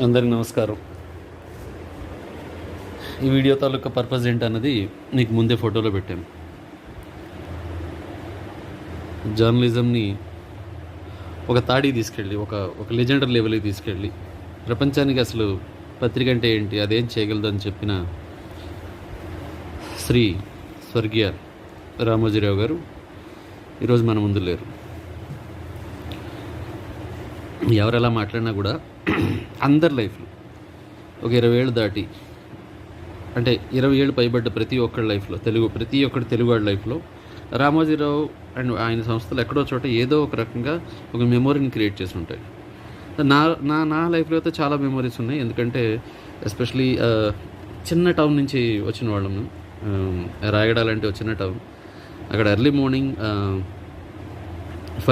అందరికి నమస్కారం. ఈ వీడియో తాలూకా పర్పస్ ఏంటన్నది నీకు ముందే ఫోటోలో పెట్టాను. జర్నలిజంని ఒక తాడికి తీసుకెళ్ళి ఒక ఒక లెజెండరీ లెవెల్కి తీసుకెళ్ళి ప్రపంచానికి అసలు పత్రిక అంటే ఏంటి, అదేం చేయగలదు అని చెప్పిన శ్రీ స్వర్గీయ రామోజీరావు గారు ఈరోజు మన ముందు లేరు. ఎవరెలా మాట్లాడినా కూడా అందరి లైఫ్లో ఒక 20 ఏళ్ళు దాటి, అంటే 20 ఏళ్ళు పైబడ్డ ప్రతి ఒక్కరి లైఫ్లో, ప్రతి ఒక్కరి తెలుగువాడి లైఫ్లో రామోజీరావు అండ్ ఆయన సంస్థలు ఎక్కడో చోట ఏదో ఒక రకంగా ఒక మెమొరీని క్రియేట్ చేసి ఉంటాయి. నా నా నా లైఫ్లో అయితే చాలా మెమొరీస్ ఉన్నాయి. ఎందుకంటే ఎస్పెషలీ చిన్న టౌన్ నుంచి వచ్చిన వాళ్ళము. రాయగడాలంటే చిన్న టౌన్. అక్కడ ఎర్లీ మార్నింగ్